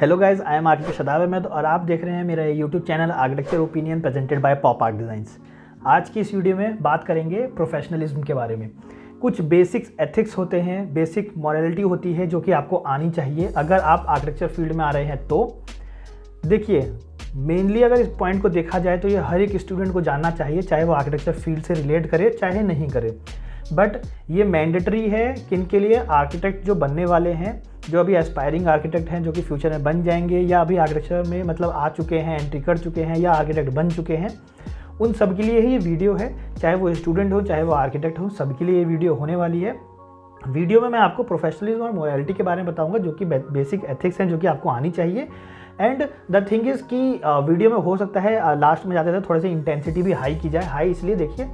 Hello guys, I am architect Shadab Ahmad और आप देख रहे हैं मेरा YouTube channel architecture opinion presented by pop arc designs. आज की इस वीडियो में बात करेंगे प्रोफेशनलिज्म के बारे में। कुछ बेसिक्स एथिक्स होते हैं, बेसिक मॉरलिटी होती है जो कि आपको आनी चाहिए अगर आप आर्किटेक्चर फील्ड में आ रहे हैं। तो देखिए, मेनली अगर इस पॉइंट को देखा जाए तो ये हर एक स्टूडेंट को जानना चाहिए, चाहे वो आर्किटेक्चर फील्ड से रिलेट करे चाहे नहीं करे। बट ये मैंडेटरी है किन के लिए? आर्किटेक्ट जो बनने वाले हैं, जो अभी एस्पायरिंग आर्किटेक्ट हैं, जो कि फ्यूचर में बन जाएंगे या अभी आर्किटेक्चर में मतलब आ चुके हैं, एंट्री कर चुके हैं या आर्किटेक्ट बन चुके हैं, उन सब के लिए ही ये वीडियो है। चाहे वो स्टूडेंट हो चाहे वो आर्किटेक्ट हो, सबके लिए ये वीडियो होने वाली है। वीडियो में मैं आपको प्रोफेशनलिज्म और मोरालिटी के बारे में बताऊंगा, जो कि बेसिक एथिक्स हैं जो कि आपको आनी चाहिए। एंड द थिंग इज़ कि वीडियो में हो सकता है लास्ट में जाते थे थोड़े से इंटेंसिटी भी हाई की जाए। हाई इसलिए, देखिए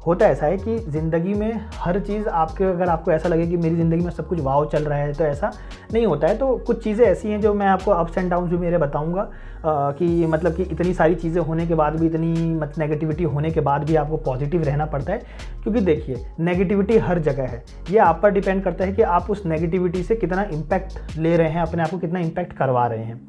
होता ऐसा है कि ज़िंदगी में हर चीज़ अगर आपको ऐसा लगे कि मेरी ज़िंदगी में सब कुछ वाव चल रहा है, तो ऐसा नहीं होता है। तो कुछ चीज़ें ऐसी हैं जो मैं आपको अप्स एंड डाउन्स भी मेरे बताऊंगा कि मतलब कि इतनी सारी चीज़ें होने के बाद भी, इतनी नेगेटिविटी होने के बाद भी आपको पॉजिटिव रहना पड़ता है। क्योंकि देखिए, नेगेटिविटी हर जगह है। ये आप पर डिपेंड करता है कि आप उस नेगेटिविटी से कितना इम्पैक्ट ले रहे हैं, अपने आप को कितना इम्पैक्ट करवा रहे हैं,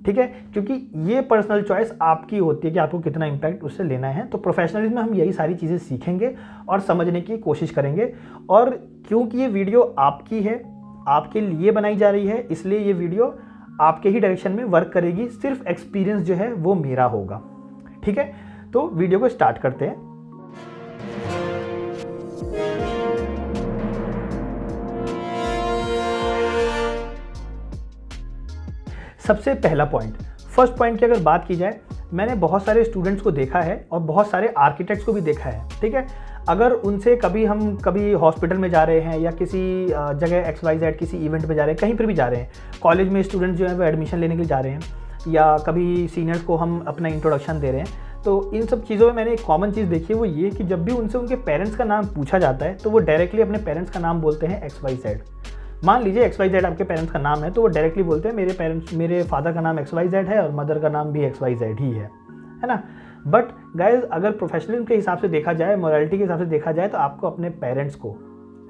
ठीक है। क्योंकि ये पर्सनल चॉइस आपकी होती है कि आपको कितना इम्पैक्ट उससे लेना है। तो प्रोफेशनलिज्म में हम यही सारी चीज़ें सीखेंगे और समझने की कोशिश करेंगे। और क्योंकि ये वीडियो आपकी है, आपके लिए बनाई जा रही है, इसलिए ये वीडियो आपके ही डायरेक्शन में वर्क करेगी। सिर्फ एक्सपीरियंस जो है वो मेरा होगा, ठीक है। तो वीडियो को स्टार्ट करते हैं। सबसे पहला पॉइंट, फर्स्ट पॉइंट की अगर बात की जाए, मैंने बहुत सारे स्टूडेंट्स को देखा है और बहुत सारे आर्किटेक्ट्स को भी देखा है, ठीक है। अगर उनसे कभी हॉस्पिटल में जा रहे हैं या किसी जगह XYZ किसी इवेंट में जा रहे हैं, कहीं पर भी जा रहे हैं, कॉलेज में स्टूडेंट्स जो है वो एडमिशन लेने के लिए जा रहे हैं, या कभी सीनियर्स को हम अपना इंट्रोडक्शन दे रहे हैं, तो इन सब चीज़ों में मैंने एक कॉमन चीज़ देखी है, वो ये कि जब भी उनसे उनके पेरेंट्स का नाम पूछा जाता है तो वो डायरेक्टली अपने पेरेंट्स का नाम बोलते हैं XYZ। मान लीजिए XYZ आपके पेरेंट्स का नाम है, तो वो डायरेक्टली बोलते हैं मेरे फादर का नाम XYZ है और मदर का नाम भी XYZ ही है ना। बट गाइज, अगर प्रोफेशनलिज्म के हिसाब से देखा जाए, मोरालिटी के हिसाब से देखा जाए, तो आपको अपने पेरेंट्स को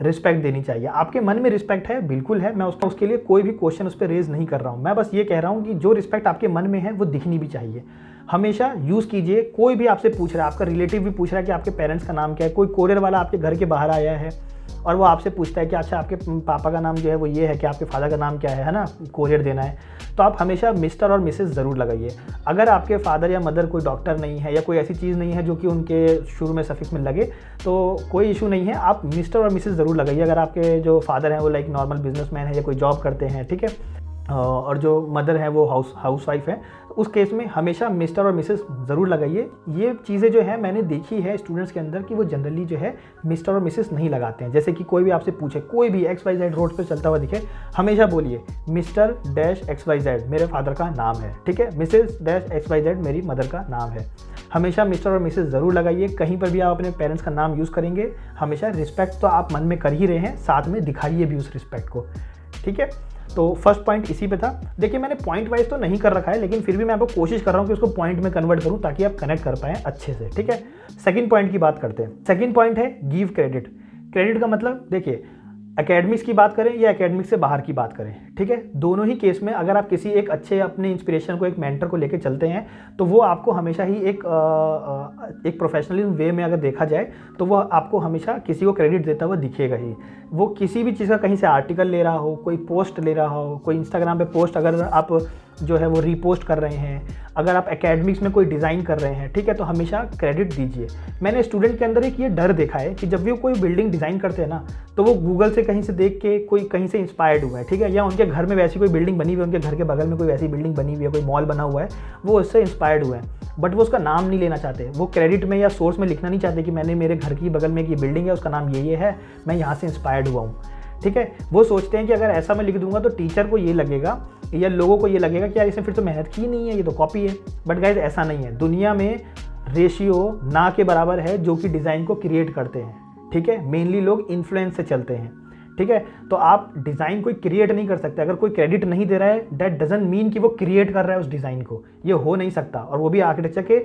रिस्पेक्ट देनी चाहिए। आपके मन में रिस्पेक्ट है, बिल्कुल है, मैं उसके लिए कोई भी क्वेश्चन उस पर रेज नहीं कर रहा हूँ। मैं बस ये कह रहा हूँ कि जो रिस्पेक्ट आपके मन में है वो दिखनी भी चाहिए। हमेशा यूज़ कीजिए। कोई भी आपसे पूछ रहा है, आपका रिलेटिव भी पूछ रहा है कि आपके पेरेंट्स का नाम क्या है, कोई कोरियर वाला आपके घर के बाहर आया है और वो आपसे पूछता है कि अच्छा आपके पापा का नाम जो है वो ये है, कि आपके फादर का नाम क्या है ना, कोरियर देना है, तो आप हमेशा मिस्टर और मिसेस ज़रूर लगाइए। अगर आपके फादर या मदर कोई डॉक्टर नहीं है या कोई ऐसी चीज़ नहीं है जो कि उनके शुरू में सफिक्स में लगे, तो कोई इशू नहीं है, आप मिस्टर और मिसेस ज़रूर लगाइए। अगर आपके जो फादर हैं वो लाइक नॉर्मल बिजनेसमैन है या कोई जॉब करते हैं, ठीक है, और जो मदर है वो हाउस वाइफ है, उस केस में हमेशा मिस्टर और मिसेस ज़रूर लगाइए। ये चीज़ें जो है मैंने देखी है स्टूडेंट्स के अंदर कि वो जनरली जो है मिस्टर और मिसेस नहीं लगाते हैं। जैसे कि कोई भी आपसे पूछे, कोई भी XYZ रोड पे चलता हुआ दिखे, हमेशा बोलिए मिस्टर डैश XYZ मेरे फादर का नाम है, ठीक है, मिसेस डैश XYZ मेरी मदर का नाम है। हमेशा मिस्टर और मिसेस ज़रूर लगाइए। कहीं पर भी आप अपने पेरेंट्स का नाम यूज़ करेंगे, हमेशा रिस्पेक्ट तो आप मन में कर ही रहे हैं, साथ में दिखाइए भी उस रिस्पेक्ट को, ठीक है। तो फर्स्ट पॉइंट इसी पे था। देखिए, मैंने पॉइंट वाइज तो नहीं कर रखा है, लेकिन फिर भी मैं आपको कोशिश कर रहा हूँ कि उसको पॉइंट में कन्वर्ट करूँ ताकि आप कनेक्ट कर पाएँ अच्छे से, ठीक है। सेकंड पॉइंट की बात करते हैं। सेकंड पॉइंट है गिव क्रेडिट। क्रेडिट का मतलब, देखिए, एकेडमिक्स की बात करें या एकेडमिक्स से बाहर की बात करें, ठीक है, दोनों ही केस में अगर आप किसी एक अच्छे अपने इंस्पिरेशन को, एक मेंटर को लेकर चलते हैं, तो वो आपको हमेशा ही एक प्रोफेशनलिज्म वे में अगर देखा जाए तो वो आपको हमेशा किसी को क्रेडिट देता हुआ दिखेगा ही। वो किसी भी चीज़ का कहीं से आर्टिकल ले रहा हो, कोई पोस्ट ले रहा हो, कोई इंस्टाग्राम पे पोस्ट अगर आप जो है वो रीपोस्ट कर रहे हैं, अगर आप एकेडमिक्स में कोई डिज़ाइन कर रहे हैं, ठीक है, तो हमेशा क्रेडिट दीजिए। मैंने स्टूडेंट के अंदर एक ये डर देखा है कि जब भी वो कोई बिल्डिंग डिज़ाइन करते हैं ना, तो वो गूगल से कहीं से देख के कोई कहीं से इंस्पायर्ड हुआ है, ठीक है, या उनके घर में वैसी कोई बिल्डिंग बनी हुई है, उनके घर के बगल में कोई वैसी बिल्डिंग बनी हुई है, कोई मॉल बना हुआ है, वो उससे इंस्पायर्ड हुआ है, बट वो उसका नाम नहीं लेना चाहते। वो क्रेडिट में या सोर्स में लिखना नहीं चाहते कि मैंने मेरे घर की बगल में एक ये बिल्डिंग है, उसका नाम ये है, मैं यहाँ से इंस्पायर्ड हुआ हूँ, ठीक है। वो सोचते हैं कि अगर ऐसा मैं लिख दूंगा तो टीचर को ये लगेगा या लोगों को ये लगेगा कि यार इसने फिर तो मेहनत की नहीं है, ये तो कॉपी है। बट गाइज, ऐसा नहीं है। दुनिया में रेशियो ना के बराबर है जो कि डिज़ाइन को क्रिएट करते हैं, ठीक है। मेनली लोग इन्फ्लुएंस से चलते हैं, ठीक है। तो आप डिज़ाइन कोई क्रिएट नहीं कर सकते, अगर कोई क्रेडिट नहीं दे रहा है दैट डजंट मीन कि वो क्रिएट कर रहा है उस डिज़ाइन को, ये हो नहीं सकता। और वो भी आर्किटेक्चर के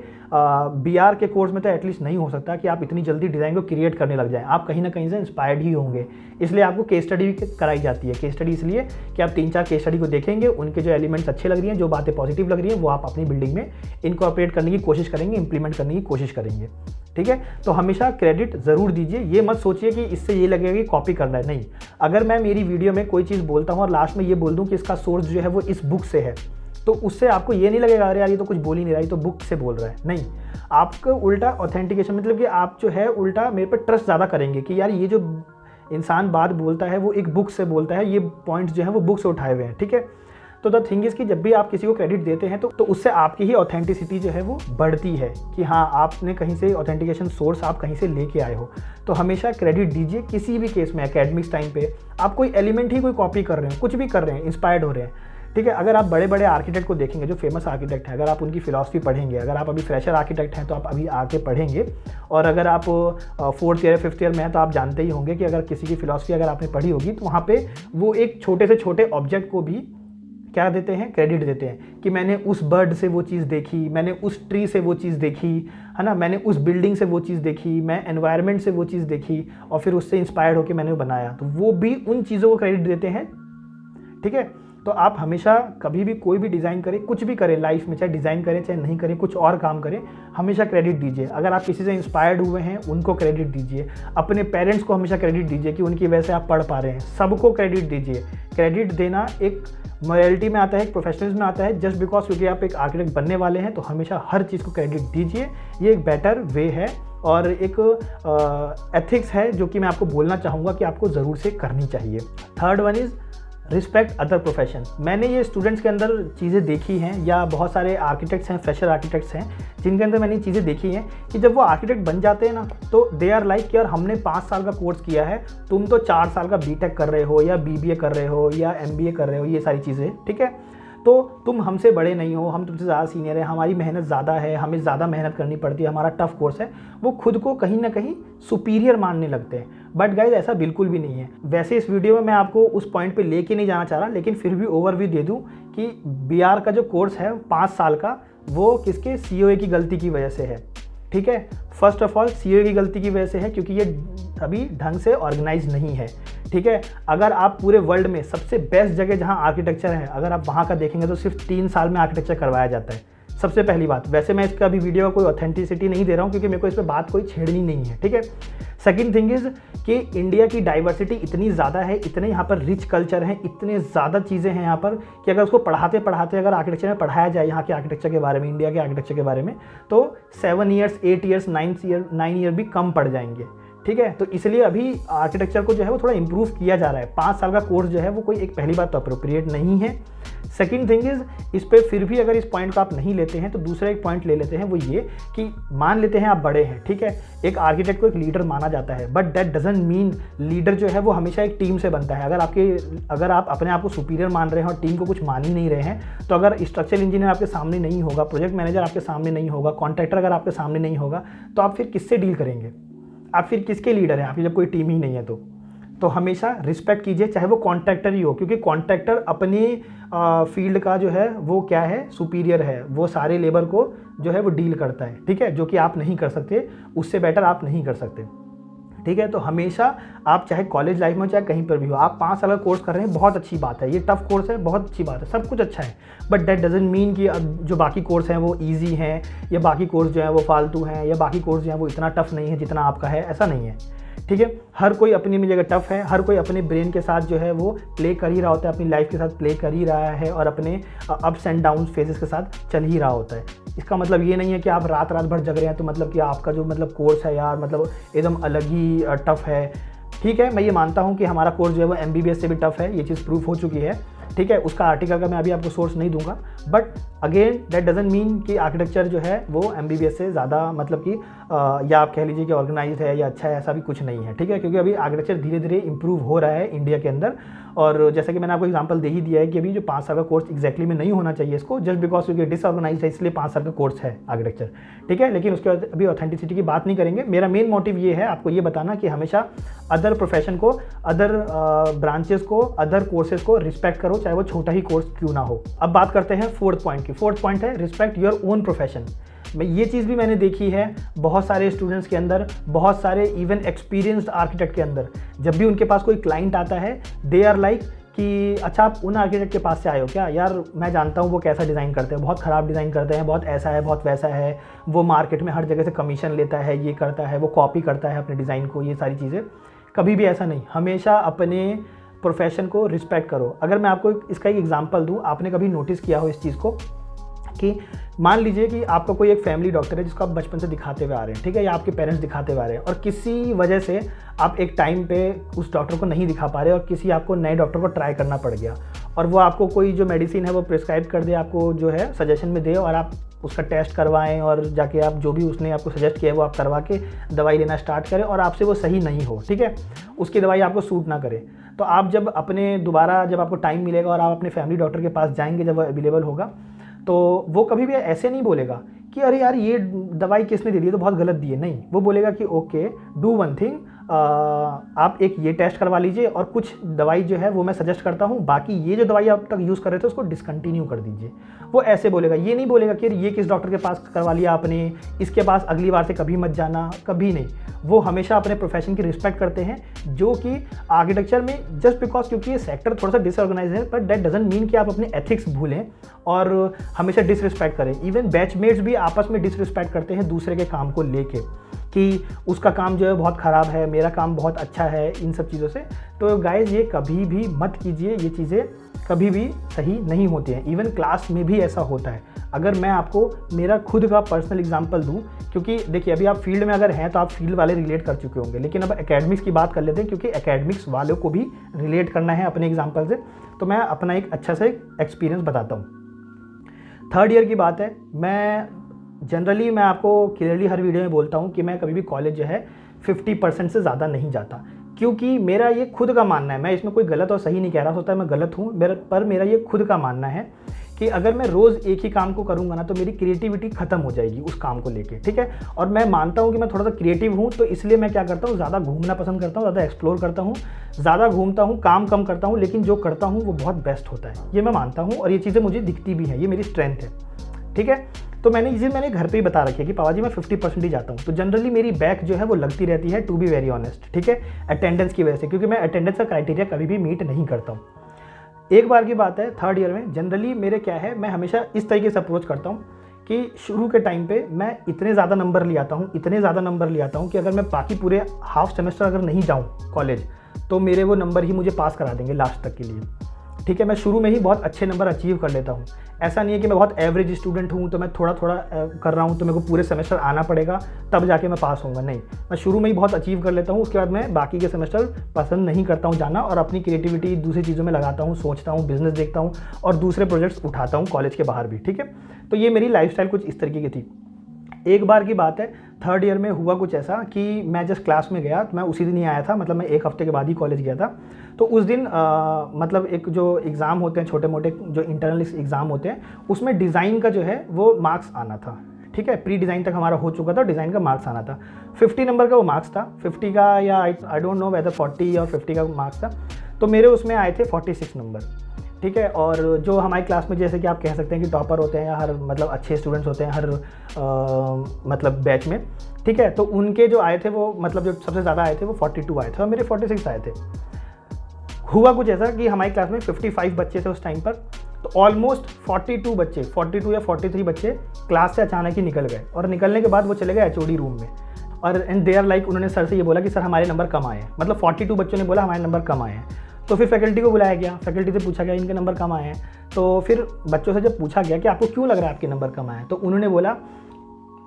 BR के कोर्स में तो एटलीस्ट नहीं हो सकता कि आप इतनी जल्दी डिज़ाइन को क्रिएट करने लग जाएं। आप कहीं ना कहीं से इंस्पायर्ड ही होंगे, इसलिए आपको केस स्टडी भी कराई जाती है। केस स्टडी इसलिए कि आप 3-4 केस स्टडी को देखेंगे, उनके जो एलिमेंट्स अच्छे लग रही हैं, जो बातें पॉजिटिव लग रही हैं, वो आप अपनी बिल्डिंग में इनकॉर्पोरेट करने की कोशिश करेंगे, इंप्लीमेंट करने की कोशिश करेंगे, ठीक है। तो हमेशा क्रेडिट ज़रूर दीजिए, ये मत सोचिए कि इससे ये लगेगा कि कॉपी करना है, नहीं। अगर मैं मेरी वीडियो में कोई चीज़ बोलता हूँ और लास्ट में ये बोल दूँ कि इसका सोर्स जो है वो इस बुक से है, तो उससे आपको ये नहीं लगेगा अरे यार ये तो कुछ बोल ही नहीं रहा है, तो बुक से बोल रहा है, नहीं। आपको उल्टा ऑथेंटिकेशन मतलब कि आप जो है उल्टा मेरे पर ट्रस्ट ज़्यादा करेंगे कि यार ये जो इंसान बात बोलता है वो एक बुक से बोलता है, ये पॉइंट्स जो हैं वो बुक से उठाए हुए हैं, ठीक है। तो द थिंग इज़ कि जब भी आप किसी को क्रेडिट देते हैं तो उससे आपकी ही ऑथेंटिसिटी जो है वो बढ़ती है कि हाँ आपने कहीं से ऑथेंटिकेशन सोर्स आप कहीं से लेके आए हो। तो हमेशा क्रेडिट दीजिए किसी भी केस में। एकेडमिक्स टाइम पे आप कोई एलिमेंट ही कोई कॉपी कर रहे हैं, कुछ भी कर रहे हैं, इंस्पायर्ड हो रहे हैं, ठीक है। अगर आप बड़े बड़े आर्किटेक्ट को देखेंगे जो फेमस आर्किटेक्ट हैं, अगर आप उनकी फिलॉसफी पढ़ेंगे, अगर आप अभी फ्रेशर आर्किटेक्ट हैं तो आप अभी आके पढ़ेंगे, और अगर आप 4th ईयर 5th ईयर में हैं तो आप जानते ही होंगे कि अगर किसी की फिलॉसफी अगर आपने पढ़ी होगी तो वहाँ पे वो एक छोटे से छोटे ऑब्जेक्ट को भी क्या देते हैं, क्रेडिट देते हैं कि मैंने उस बर्ड से वो चीज़ देखी, मैंने उस ट्री से वो चीज़ देखी, है ना, मैंने उस बिल्डिंग से वो चीज़ देखी, मैं एनवायरनमेंट से वो चीज़ देखी और फिर उससे इंस्पायर्ड होकर मैंने बनाया। तो वो भी उन चीज़ों को क्रेडिट देते हैं, ठीक है। तो आप हमेशा कभी भी कोई भी डिज़ाइन करें, कुछ भी करें लाइफ में, चाहे डिज़ाइन करें चाहे नहीं करें, कुछ और काम करें, हमेशा क्रेडिट दीजिए। अगर आप किसी से इंस्पायर्ड हुए हैं उनको क्रेडिट दीजिए, अपने पेरेंट्स को हमेशा क्रेडिट दीजिए कि उनकी वजह से आप पढ़ पा रहे हैं, सबको क्रेडिट दीजिए। क्रेडिट देना एक मॉरलिटी में आता है, एक प्रोफेशनलिज्म में आता है, जस्ट बिकॉज क्योंकि आप एक आर्किटेक्ट बनने वाले हैं तो हमेशा हर चीज़ को क्रेडिट दीजिए। ये एक बेटर वे है और एक एथिक्स है जो कि मैं आपको बोलना चाहूँगा कि आपको ज़रूर से करनी चाहिए। Third one is respect other profession. मैंने ये स्टूडेंट्स के अंदर चीज़ें देखी हैं, या बहुत सारे आर्किटेक्ट्स हैं, फ्रेशर आर्किटेक्ट्स हैं, जिनके अंदर मैंने चीज़ें देखी हैं कि जब वो आर्किटेक्ट बन जाते हैं ना तो दे आर लाइक यार हमने 5 साल का कोर्स किया है, तुम तो 4 साल का बीटेक कर रहे हो या BBA कर रहे हो या MBA कर रहे हो, ये सारी चीज़ें, ठीक है। तो तुम हमसे बड़े नहीं हो, हम तुमसे ज़्यादा सीनियर है, हमारी मेहनत ज़्यादा है, हमें ज़्यादा मेहनत करनी पड़ती है, हमारा टफ कोर्स है। वो खुद को कहीं ना कहीं सुपीरियर मानने लगते हैं, बट गाइज ऐसा बिल्कुल भी नहीं है। वैसे इस वीडियो में मैं आपको उस पॉइंट पे लेके नहीं जाना चाह रहा, लेकिन फिर भी ओवरव्यू दे दूं कि BR का जो कोर्स है 5 साल का, वो किसके COA की गलती की वजह से है, ठीक है। फर्स्ट ऑफ ऑल COA की गलती की वजह से है क्योंकि ये अभी ढंग से ऑर्गेनाइज नहीं है, ठीक है। अगर आप पूरे वर्ल्ड में सबसे बेस्ट जगह जहां आर्किटेक्चर है, अगर आप वहां का देखेंगे तो सिर्फ 3 साल में आर्किटेक्चर करवाया जाता है, सबसे पहली बात। वैसे मैं इसका अभी वीडियो का कोई ऑथेंटिसिटी नहीं दे रहा हूँ क्योंकि मेरे को इस पर बात कोई छेड़नी नहीं है, ठीक है। सेकंड थिंग इज़ कि इंडिया की डाइवर्सिटी इतनी ज़्यादा है, इतने यहाँ पर रिच कल्चर हैं, इतने ज़्यादा चीज़ें हैं यहाँ पर कि अगर उसको पढ़ाते पढ़ाते अगर आर्किटेक्चर में पढ़ाया जाए यहाँ के आर्किटेक्चर के बारे में, इंडिया के आर्किटेक्चर के बारे में, तो 7 ईयर्स 8 ईयर्स 9 ईयर भी कम पड़ जाएंगे, ठीक है। तो इसलिए अभी आर्किटेक्चर को जो है वो थोड़ा इंप्रूव किया जा रहा है। 5 साल का कोर्स जो है वो कोई एक पहली बात तो अप्रोप्रिएट नहीं है। सेकंड थिंग इज इस पे फिर भी अगर इस पॉइंट को आप नहीं लेते हैं तो दूसरा एक पॉइंट ले लेते हैं, वो ये कि मान लेते हैं आप बड़े हैं, ठीक है। एक आर्किटेक्ट को एक लीडर माना जाता है, but that doesn't mean leader जो है वो हमेशा एक टीम से बनता है। अगर आप अपने आप को सुपीरियर मान रहे हैं और टीम को कुछ मान ही नहीं रहे हैं, तो अगर स्ट्रक्चरल इंजीनियर आपके सामने नहीं होगा, प्रोजेक्ट मैनेजर आपके सामने नहीं होगा, कॉन्ट्रैक्टर अगर आपके सामने नहीं होगा, तो आप फिर किससे डील करेंगे? आप फिर किसके लीडर हैं आपकी जब कोई टीम ही नहीं है? तो हमेशा रिस्पेक्ट कीजिए, चाहे वो कॉन्ट्रैक्टर ही हो, क्योंकि कॉन्ट्रैक्टर अपनी फील्ड का जो है वो क्या है, सुपीरियर है, वो सारे लेबर को जो है वो डील करता है, ठीक है, जो कि आप नहीं कर सकते, उससे बेटर आप नहीं कर सकते, ठीक है। तो हमेशा आप चाहे कॉलेज लाइफ में चाहे कहीं पर भी हो, आप 5 साल का कोर्स कर रहे हैं, बहुत अच्छी बात है, ये टफ कोर्स है, बहुत अच्छी बात है, सब कुछ अच्छा है, बट दैट डजंट मीन कि अब जो बाकी कोर्स हैं वो ईजी हैं, या बाकी कोर्स जो है वो फालतू हैं, या बाकी कोर्स जो है वो इतना टफ नहीं है जितना आपका है, ऐसा नहीं है, ठीक है। हर कोई अपनी अपनी जगह टफ है, हर कोई अपने ब्रेन के साथ जो है वो प्ले कर ही रहा होता है, अपनी लाइफ के साथ प्ले कर ही रहा है और अपने अप्स एंड डाउन फेजेस के साथ चल ही रहा होता है। इसका मतलब ये नहीं है कि आप रात भर जग रहे हैं तो मतलब कि आपका जो मतलब कोर्स है यार मतलब एकदम अलग ही टफ है, ठीक है। मैं ये मानता हूँ कि हमारा कोर्स जो है वो MBBS से भी टफ है, ये चीज़ प्रूफ हो चुकी है, ठीक है। उसका आर्टिकल का मैं अभी आपको सोर्स नहीं दूंगा, but again that doesn't mean कि आर्किटेक्चर जो है वो MBBS से ज़्यादा मतलब कि या आप कह लीजिए कि ऑर्गेनाइज है या अच्छा है, ऐसा भी कुछ नहीं है, ठीक है। क्योंकि अभी आर्किटेक्चर धीरे धीरे इंप्रूव हो रहा है इंडिया के अंदर, और जैसे कि मैंने आपको एग्जांपल दे ही दिया है कि अभी जो 5 साल का कोर्स एग्जैक्टली में नहीं होना चाहिए इसको, जस्ट बिकॉज क्योंकि डिसऑर्गेनाइज है इसलिए 5 साल का कोर्स है आर्किटेक्चर, ठीक है। लेकिन उसके बाद अभी ऑथेंटिसिटी की बात नहीं करेंगे। मेरा मेन मोटिव ये है आपको ये बताना कि हमेशा अदर प्रोफेशन को, अदर ब्रांचेस को, अदर कोर्सेज को रिस्पेक्ट करो, चाहे वो छोटा ही कोर्स क्यों ना हो। अब बात करते हैं फोर्थ पॉइंट की। फोर्थ पॉइंट है रिस्पेक्ट योर ओन प्रोफेशन। ये चीज़ भी मैंने देखी है बहुत सारे स्टूडेंट्स के अंदर, बहुत सारे इवन एक्सपीरियंस्ड आर्किटेक्ट के अंदर। जब भी उनके पास कोई क्लाइंट आता है, दे आर लाइक कि अच्छा आप उन आर्किटेक्ट के पास से आए हो क्या, यार मैं जानता हूँ वो कैसा डिज़ाइन करते हैं, बहुत ख़राब डिज़ाइन करते हैं, बहुत ऐसा है, बहुत वैसा है, वो मार्केट में हर जगह से कमीशन लेता है, ये करता है, वो कॉपी करता है अपने डिज़ाइन को, ये सारी चीज़ें। कभी भी ऐसा नहीं, हमेशा अपने प्रोफेशन को रिस्पेक्ट करो। अगर मैं आपको इसका एक एग्जांपल दूं, आपने कभी नोटिस किया हो इस चीज़ को कि मान लीजिए कि आपका कोई एक फैमिली डॉक्टर है जिसको आप बचपन से दिखाते हुए आ रहे हैं, ठीक है, या आपके पेरेंट्स दिखाते हुए आ रहे हैं, और किसी वजह से आप एक टाइम पे उस डॉक्टर को नहीं दिखा पा रहे और किसी आपको नए डॉक्टर को ट्राई करना पड़ गया, और वो आपको कोई जो मेडिसिन है वो प्रिस्क्राइब कर दे, आपको जो है सजेशन में दे, और आप उसका टेस्ट करवाएं और जाके आप जो भी उसने आपको सजेस्ट किया है वो आप करवा के दवाई लेना स्टार्ट करें, और आपसे वो सही नहीं हो, ठीक है, उसकी दवाई आपको सूट ना करे, तो आप जब अपने दोबारा जब आपको टाइम मिलेगा और आप अपने फैमिली डॉक्टर के पास जाएंगे, जब वो अवेलेबल होगा, तो वो कभी भी ऐसे नहीं बोलेगा कि अरे यार ये दवाई किसने दे दी, तो बहुत गलत दी है। नहीं, वो बोलेगा कि ओके डू वन थिंग, आप एक ये टेस्ट करवा लीजिए और कुछ दवाई जो है वो मैं सजेस्ट करता हूँ, बाकी ये जो दवाई आप तक यूज़ कर रहे थे उसको डिसकंटिन्यू कर दीजिए। वो ऐसे बोलेगा, ये नहीं बोलेगा कि ये किस डॉक्टर के पास करवा लिया आपने, इसके पास अगली बार से कभी मत जाना, कभी नहीं। वो हमेशा अपने प्रोफेशन की रिस्पेक्ट करते हैं, जो कि आर्किटेक्चर में जस्ट बिकॉज क्योंकि ये सेक्टर थोड़ा सा डिसऑर्गेनाइज है, बट दैट डजंट मीन कि आप अपने एथिक्स भूलें और हमेशा डिसरिस्पेक्ट करें। इवन बैचमेट्स भी आपस में डिसरिस्पेक्ट करते हैं दूसरे के काम को लेके, कि उसका काम जो है बहुत ख़राब है, मेरा काम बहुत अच्छा है, इन सब चीज़ों से। तो गाइज़ ये कभी भी मत कीजिए, ये चीज़ें कभी भी सही नहीं होती हैं। इवन क्लास में भी ऐसा होता है। अगर मैं आपको मेरा खुद का पर्सनल एग्जांपल दूं, क्योंकि देखिए अभी आप फील्ड में अगर हैं तो आप फील्ड वाले रिलेट कर चुके होंगे, लेकिन अब एकेडमिक्स की बात कर लेते हैं, क्योंकि एकेडमिक्स वालों को भी रिलेट करना है अपने एग्जाम्पल से। तो मैं अपना एक अच्छा सा एक्सपीरियंस बताता हूँ। 3rd ईयर की बात है। जनरली मैं आपको क्लियरली हर वीडियो में बोलता हूँ कि मैं कभी भी कॉलेज जो है 50% से ज़्यादा नहीं जाता, क्योंकि मेरा ये खुद का मानना है, मैं इसमें कोई गलत और सही नहीं कह रहा, होता है मैं गलत हूँ, पर मेरा ये खुद का मानना है कि अगर मैं रोज़ एक ही काम को करूँगा ना तो मेरी क्रिएटिविटी ख़त्म हो जाएगी उस काम को लेके, ठीक है। और मैं मानता हूँ कि मैं थोड़ा सा क्रिएटिव हूँ, तो इसलिए मैं क्या करता हूँ, ज़्यादा घूमना पसंद करता हूँ, ज़्यादा एक्सप्लोर करता हूँ, ज़्यादा घूमता हूँ, काम कम करता हूँ, लेकिन जो करता हूँ वो बहुत बेस्ट होता है, ये मैं मानता हूँ, और ये चीज़ें मुझे दिखती भी हैं, ये मेरी स्ट्रेंथ है, ठीक है। तो मैंने ये चीज़ मैंने घर पे ही बता रखी है कि पापा जी मैं 50% ही जाता हूँ, तो जनरली मेरी बैक जो है वो लगती रहती है, टू बी वेरी ऑनेस्ट, ठीक है, अटेंडेंस की वजह से, क्योंकि मैं अटेंडेंस का क्राइटेरिया कभी भी मीट नहीं करता हूँ। एक बार की बात है 3rd ईयर में, जनरली मेरे क्या है, मैं हमेशा इस तरीके से अप्रोच करता हूँ कि शुरू के टाइम पे मैं इतने ज़्यादा नंबर ले आता हूँ, इतने ज़्यादा नंबर ले आता हूँ कि अगर मैं बाकी पूरे हाफ सेमेस्टर अगर नहीं जाऊँ कॉलेज, तो मेरे वो नंबर ही मुझे पास करा देंगे लास्ट तक के लिए, ठीक है। मैं शुरू में ही बहुत अच्छे नंबर अचीव कर लेता हूँ। ऐसा नहीं है कि मैं बहुत एवरेज स्टूडेंट हूँ तो मैं थोड़ा थोड़ा कर रहा हूँ तो मेरे को पूरे सेमेस्टर आना पड़ेगा तब जाके मैं पास होऊंगा, नहीं, मैं शुरू में ही बहुत अचीव कर लेता हूँ, उसके बाद मैं बाकी के सेमेस्टर पसंद नहीं करता हूँ जाना, और अपनी क्रिएटिविटी दूसरी चीज़ों में लगाता हूँ, सोचता हूँ, बिजनेस देखता हूँ और दूसरे प्रोजेक्ट्स उठाता हूँ कॉलेज के बाहर भी, ठीक है। तो ये मेरी लाइफस्टाइल कुछ इस तरीके की थी। एक बार की बात है 3rd ईयर में हुआ कुछ ऐसा कि मैं जस्ट क्लास में गया, मैं उसी दिन ही आया था, मतलब मैं 1 हफ्ते के बाद ही कॉलेज गया था। तो उस दिन मतलब एक जो एग्ज़ाम होते हैं, छोटे मोटे जो इंटरनल एग्ज़ाम होते हैं, उसमें डिज़ाइन का जो है वो मार्क्स आना था, ठीक है। प्री डिज़ाइन तक हमारा हो चुका था, डिज़ाइन का मार्क्स आना था। 50 नंबर का वो मार्क्स था, 50 का या आई डोंट नो वेदर 40 और 50 का मार्क्स था। तो मेरे उसमें आए थे 46 नंबर, ठीक है। और जो हमारी क्लास में जैसे कि आप कह सकते हैं कि टॉपर होते हैं या हर मतलब अच्छे स्टूडेंट्स होते हैं हर मतलब बैच में, ठीक है। तो उनके जो आए थे वो मतलब जो सबसे ज़्यादा आए थे वो 42 आए थे और मेरे 46 आए थे। हुआ कुछ ऐसा कि हमारी क्लास में 55 बच्चे थे उस टाइम पर, तो ऑलमोस्ट 42 या 43 बच्चे क्लास से अचानक ही निकल गए, और निकलने के बाद वो चले गए HOD रूम में, और एंड दे आर लाइक उन्होंने सर से ये बोला कि सर हमारे नंबर कम आए हैं, मतलब 42 बच्चों ने बोला हमारे नंबर कम आए हैं। तो फिर फैकल्टी को बुलाया गया, फैकल्टी से पूछा गया इनके नंबर कम आए हैं। तो फिर बच्चों से जब पूछा गया कि आपको क्यों लग रहा है आपके नंबर कम आए हैं, तो उन्होंने बोला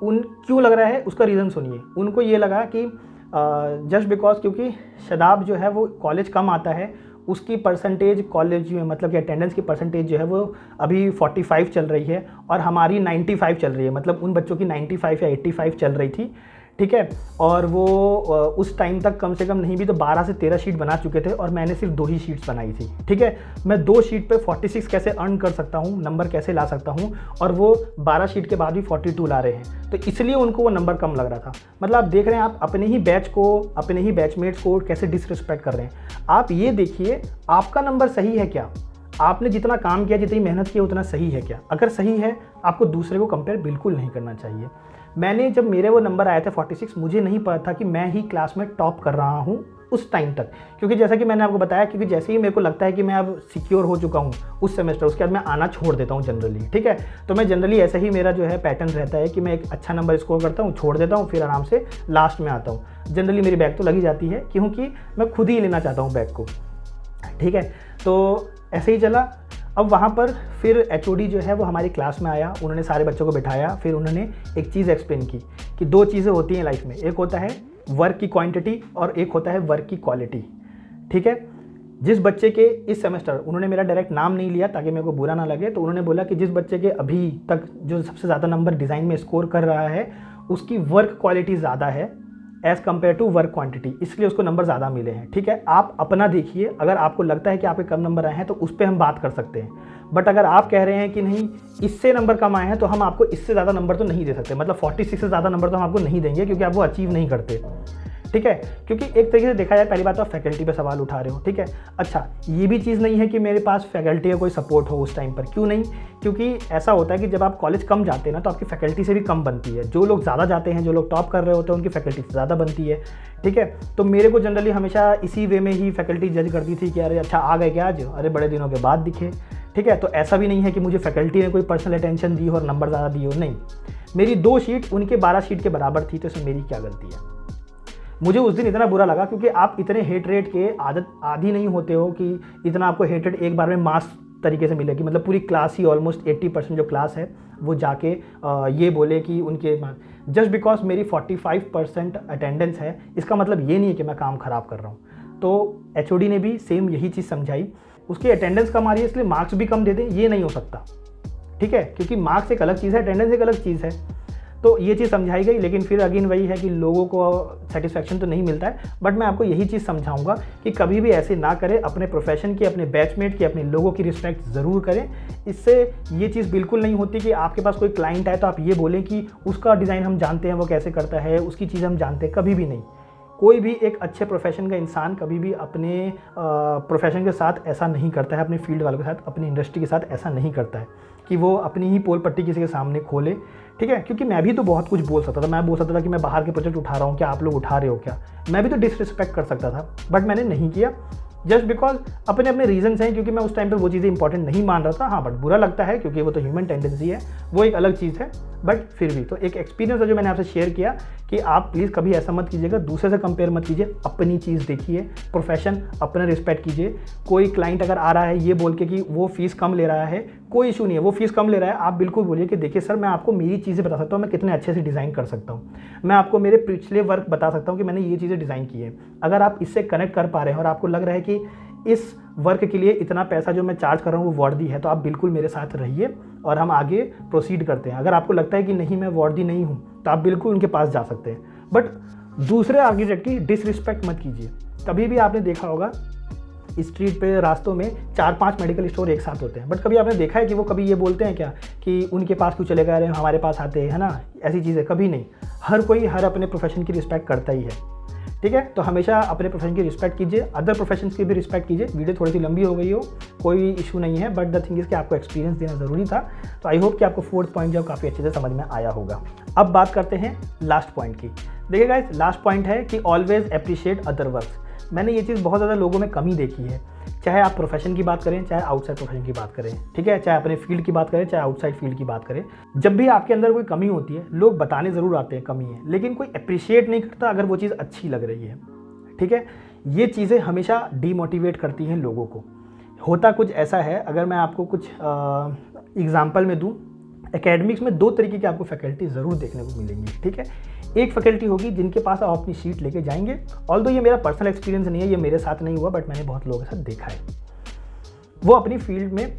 क्यों लग रहा है उसका रीज़न सुनिए। उनको ये लगा कि जस्ट बिकॉज क्योंकि शदाब जो है वो कॉलेज कम आता है, उसकी परसेंटेज कॉलेज में मतलब कि अटेंडेंस की परसेंटेज जो है वो अभी 45 चल रही है और हमारी 95 चल रही है, मतलब उन बच्चों की 95 या 85 चल रही थी, ठीक है। और वो उस टाइम तक कम से कम नहीं भी तो 12 से 13 शीट बना चुके थे और मैंने सिर्फ 2 ही शीट्स बनाई थी, ठीक है। मैं 2 शीट पे 46 कैसे अर्न कर सकता हूँ, नंबर कैसे ला सकता हूँ, और वो 12 शीट के बाद भी 42 ला रहे हैं, तो इसलिए उनको वो नंबर कम लग रहा था। मतलब आप देख रहे हैं, आप अपने ही बैच को, अपने ही बैचमेट्स को कैसे डिसरिस्पेक्ट कर रहे हैं। आप ये देखिए आपका नंबर सही है क्या, आपने जितना काम किया, जितनी मेहनत की, उतना सही है क्या। अगर सही है, आपको दूसरे को कंपेयर बिल्कुल नहीं करना चाहिए। मैंने जब मेरे वो नंबर आए थे 46, मुझे नहीं पता था कि मैं ही क्लास में टॉप कर रहा हूँ उस टाइम तक, क्योंकि जैसा कि मैंने आपको बताया, क्योंकि जैसे ही मेरे को लगता है कि मैं अब सिक्योर हो चुका हूँ उस सेमेस्टर, उसके बाद मैं आना छोड़ देता हूँ जनरली, ठीक है। तो मैं जनरली ऐसा ही मेरा जो है पैटर्न रहता है कि मैं एक अच्छा नंबर स्कोर करता हूँ, छोड़ देता हूँ, फिर आराम से लास्ट में आता हूँ। जनरली मेरी बैग तो लगी जाती है, क्योंकि मैं खुद ही लेना चाहता हूँ बैग को, ठीक है। तो ऐसे ही चला। अब वहाँ पर फिर एचओडी जो है वो हमारी क्लास में आया, उन्होंने सारे बच्चों को बिठाया, फिर उन्होंने एक चीज़ एक्सप्लेन की कि 2 चीज़ें होती हैं लाइफ में, एक होता है वर्क की क्वांटिटी और एक होता है वर्क की क्वालिटी, ठीक है। जिस बच्चे के इस सेमेस्टर, उन्होंने मेरा डायरेक्ट नाम नहीं लिया ताकि मेरे को बुरा ना लगे, तो उन्होंने बोला कि जिस बच्चे के अभी तक जो सबसे ज़्यादा नंबर डिज़ाइन में स्कोर कर रहा है, उसकी वर्क क्वालिटी ज़्यादा है as compare to work quantity, इसलिए उसको नंबर ज़्यादा मिले हैं, ठीक है। आप अपना देखिए, अगर आपको लगता है कि आपके कम नंबर आए हैं तो उस पर हम बात कर सकते हैं, बट अगर आप कह रहे हैं कि नहीं इससे नंबर कम आए हैं तो हम आपको इससे ज़्यादा नंबर तो नहीं दे सकते, मतलब 46 से ज़्यादा नंबर तो हम आपको नहीं देंगे, क्योंकि आप वो अचीव नहीं करते, ठीक है। क्योंकि एक तरीके से देखा जाए, पहली बात तो आप फैकल्टी पे सवाल उठा रहे हो, ठीक है। अच्छा, ये भी चीज़ नहीं है कि मेरे पास फैकल्टी का कोई सपोर्ट हो उस टाइम पर, क्यों नहीं, क्योंकि ऐसा होता है कि जब आप कॉलेज कम जाते हैं ना, तो आपकी फैकल्टी से भी कम बनती है। जो लोग ज़्यादा जाते हैं, जो लोग टॉप कर रहे होते हैं, उनकी फैकल्टी से ज़्यादा बनती है, ठीक है। तो मेरे को जनरली हमेशा इसी वे में ही फैकल्टी जज करती थी कि अरे अच्छा आ गए क्या आज, अरे बड़े दिनों के बाद दिखे, ठीक है। तो ऐसा भी नहीं है कि मुझे फैकल्टी ने कोई पर्सनल अटेंशन दी हो और नंबर ज़्यादा दिए हो, नहीं। मेरी 2 शीट उनके 12 शीट के बराबर थी, तो इसमें मेरी क्या गलती है। मुझे उस दिन इतना बुरा लगा, क्योंकि आप इतने हेट रेट के आदी नहीं होते हो कि इतना आपको हेट रेट एक बार में मास तरीके से मिलेगी। मतलब पूरी क्लास ही ऑलमोस्ट 80% जो क्लास है वो जाके ये बोले कि उनके जस्ट बिकॉज मेरी 45% अटेंडेंस है, इसका मतलब ये नहीं है कि मैं काम ख़राब कर रहा हूँ। तो एचओडी ने भी सेम यही चीज़ समझाई, उसकी अटेंडेंस कम आ रही है इसलिए मार्क्स भी कम दे दें, ये नहीं हो सकता, ठीक है। क्योंकि मार्क्स एक अलग चीज़ है, अटेंडेंस एक अलग चीज़ है। तो ये चीज़ समझाई गई, लेकिन फिर अगेन वही है कि लोगों को सेटिस्फैक्शन तो नहीं मिलता है। बट मैं आपको यही चीज़ समझाऊंगा कि कभी भी ऐसे ना करें, अपने प्रोफेशन की, अपने बैचमेट की, अपने लोगों की रिस्पेक्ट ज़रूर करें। इससे ये चीज़ बिल्कुल नहीं होती कि आपके पास कोई क्लाइंट आए तो आप ये बोलें कि उसका डिज़ाइन हम जानते हैं, वो कैसे करता है, उसकी चीज़ हम जानते हैं, कभी भी नहीं। कोई भी एक अच्छे प्रोफेशन का इंसान कभी भी अपने प्रोफेशन के साथ ऐसा नहीं करता है, अपने फील्ड वालों के साथ, अपनी इंडस्ट्री के साथ ऐसा नहीं करता है कि वो अपनी ही पोल पट्टी किसी के सामने खोले, ठीक है। क्योंकि मैं भी तो बहुत कुछ बोल सकता था, मैं बोल सकता था कि मैं बाहर के प्रोजेक्ट उठा रहा हूँ, क्या आप लोग उठा रहे हो क्या, मैं भी तो डिसरिस्पेक्ट कर सकता था, बट मैंने नहीं किया। जस्ट बिकॉज अपने अपने रीजंस हैं, क्योंकि मैं उस टाइम पे वो चीज़ें इंपॉर्टेंट नहीं मान रहा था। हाँ, बट बुरा लगता है क्योंकि वो तो ह्यूमन टेंडेंसी है, वो एक अलग चीज़ है। बट फिर भी तो एक एक्सपीरियंस है जो मैंने आपसे शेयर किया कि आप प्लीज़ कभी ऐसा मत कीजिएगा, दूसरे से कंपेयर मत कीजिए, अपनी चीज़ देखिए, प्रोफेशन अपना रिस्पेक्ट कीजिए। कोई क्लाइंट अगर आ रहा है ये बोल के कि वो फीस कम ले रहा है, कोई इशू नहीं है, वो फीस कम ले रहा है, आप बिल्कुल बोलिए कि देखिए सर, मैं आपको मेरी चीज़ें बता सकता हूँ, मैं कितने अच्छे से डिज़ाइन कर सकता हूँ, मैं आपको मेरे पिछले वर्क बता सकता हूँ कि मैंने ये चीज़ें डिज़ाइन की है। अगर आप इससे कनेक्ट कर पा रहे हैं और आपको लग रहा है कि इस वर्क के लिए इतना पैसा जो मैं चार्ज कर रहा हूँ वो वर्दी है, तो आप बिल्कुल मेरे साथ रहिए और हम आगे प्रोसीड करते हैं। अगर आपको लगता है कि नहीं मैं वर्दी नहीं हूँ, तो आप बिल्कुल उनके पास जा सकते हैं, बट दूसरे आर्किटेक्ट की डिसरिस्पेक्ट मत कीजिए। कभी भी आपने देखा होगा स्ट्रीट पे, रास्तों में 4-5 मेडिकल स्टोर एक साथ होते हैं, बट कभी आपने देखा है कि वो कभी ये बोलते हैं क्या कि उनके पास क्यों चले गए रहे, हमारे पास आते हैं, है ना, ऐसी चीज़ें कभी नहीं। हर कोई हर अपने प्रोफेशन की रिस्पेक्ट करता ही है, ठीक है। तो हमेशा अपने प्रोफेशन की रिस्पेक्ट कीजिए, अदर प्रोफेशंस की भी रिस्पेक्ट कीजिए। वीडियो थोड़ी सी लंबी हो गई हो, कोई इशू नहीं है, बट द थिंग इज़ कि आपको एक्सपीरियंस देना ज़रूरी था। तो आई होप कि आपको 4th पॉइंट जो काफ़ी अच्छे से समझ में आया होगा। अब बात करते हैं लास्ट पॉइंट की। देखिए गाइस, लास्ट पॉइंट है कि ऑलवेज अप्रिशिएट अदर वर्क्स। मैंने ये चीज़ बहुत ज़्यादा लोगों में कमी देखी है, चाहे आप प्रोफेशन की बात करें, चाहे आउटसाइड प्रोफेशन की बात करें, ठीक है, चाहे अपने फील्ड की बात करें, चाहे आउटसाइड फील्ड की बात करें। जब भी आपके अंदर कोई कमी होती है, लोग बताने ज़रूर आते हैं कमी है, लेकिन कोई अप्रिशिएट नहीं करता अगर वो चीज़ अच्छी लग रही है, ठीक है। ये चीज़ें हमेशा डीमोटिवेट करती हैं लोगों को। होता कुछ ऐसा है, अगर मैं आपको कुछ एग्जाम्पल में दूँ, एकेडमिक्स में 2 तरीके की आपको फैकल्टी ज़रूर देखने को मिलेंगी, ठीक है। एक फैकल्टी होगी जिनके पास आप अपनी शीट लेके जाएंगे, ऑल्दो ये मेरा पर्सनल एक्सपीरियंस नहीं है, ये मेरे साथ नहीं हुआ, बट मैंने बहुत लोगों के साथ देखा है। वो अपनी फील्ड में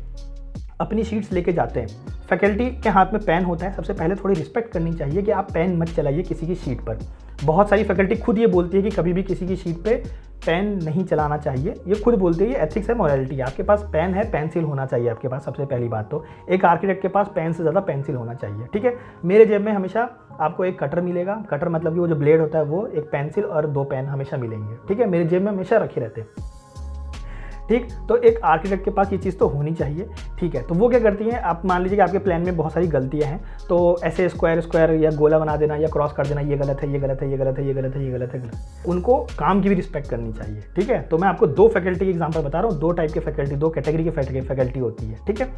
अपनी शीट्स लेके जाते हैं, फैकल्टी के हाथ में पेन होता है। सबसे पहले थोड़ी रिस्पेक्ट करनी चाहिए कि आप पेन मत चलाइए किसी की शीट पर, बहुत सारी फैकल्टी खुद ये बोलती है कि कभी भी किसी की शीट पे पेन नहीं चलाना चाहिए, ये खुद बोलती है, ये एथिक्स है, मोरालिटी है। आपके पास पेन है, पेंसिल होना चाहिए आपके पास। सबसे पहली बात तो एक आर्किटेक्ट के पास पेन से ज़्यादा पेंसिल होना चाहिए, ठीक है। मेरे जेब में हमेशा आपको एक कटर मिलेगा, कटर मतलब कि वो जो ब्लेड होता है वो, एक पेंसिल और 2 पेन हमेशा मिलेंगे, ठीक है, मेरे जेब में हमेशा रखे रहते हैं, ठीक। तो एक आर्किटेक्ट के पास ये चीज़ तो होनी चाहिए, ठीक है। तो वो क्या करती हैं, आप मान लीजिए कि आपके प्लान में बहुत सारी गलतियां हैं, तो ऐसे स्क्वायर या गोला बना देना या क्रॉस कर देना, ये गलत है, ये गलत है, ये गलत है, ये गलत है, ये गलत है, उनको काम की भी रिस्पेक्ट करनी चाहिए, ठीक है। तो मैं आपको 2 फैकल्टी के एग्जाम्पल बता रहा हूँ, 2 टाइप के फैकल्टी, 2 कैटेगरी के फैकल्टी होती है, ठीक है।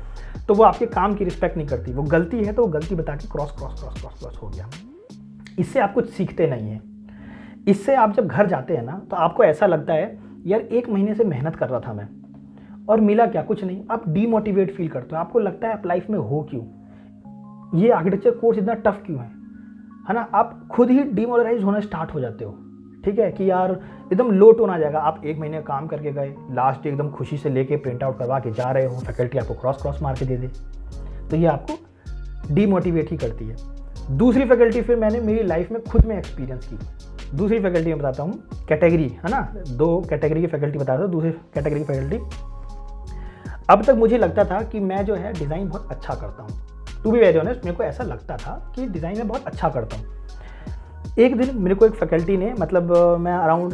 तो वो आपके काम की रिस्पेक्ट नहीं करती, वो गलती है तो वो गलती बता के क्रॉस हो गया। इससे आप कुछ सीखते नहीं हैं। इससे आप जब घर जाते हैं ना, तो आपको ऐसा लगता है यार 1 महीने से मेहनत कर रहा था मैं और मिला क्या, कुछ नहीं। आप डीमोटिवेट फील करते हो, आपको लगता है आप लाइफ में हो क्यों, ये आर्किटेक्चर कोर्स इतना टफ क्यों है ना। आप खुद ही डीमोरलाइज होना स्टार्ट हो जाते हो, ठीक है, कि यार एकदम लो टोन आ जाएगा। आप 1 महीने काम करके गए, लास्ट डे एकदम खुशी से लेके प्रिंट आउट करवा के जा रहे हो, फैकल्टी आपको क्रॉस मार के दे दे, तो ये आपको डीमोटिवेट ही करती है। दूसरी फैकल्टी फिर मैंने मेरी लाइफ में खुद में एक्सपीरियंस की। दूसरी फैकल्टी में बताता हूँ, कैटेगरी है ना, 2 कैटेगरी की फैकल्टी बता रहा हूँ। दूसरी कैटेगरी की फैकल्टी, अब तक मुझे लगता था कि मैं जो है डिज़ाइन बहुत अच्छा करता हूँ, टू बी वेरी ऑनेस्ट, मेरे को ऐसा लगता था कि डिज़ाइन में बहुत अच्छा करता हूँ। एक दिन मेरे को एक फैकल्टी ने, मतलब मैं अराउंड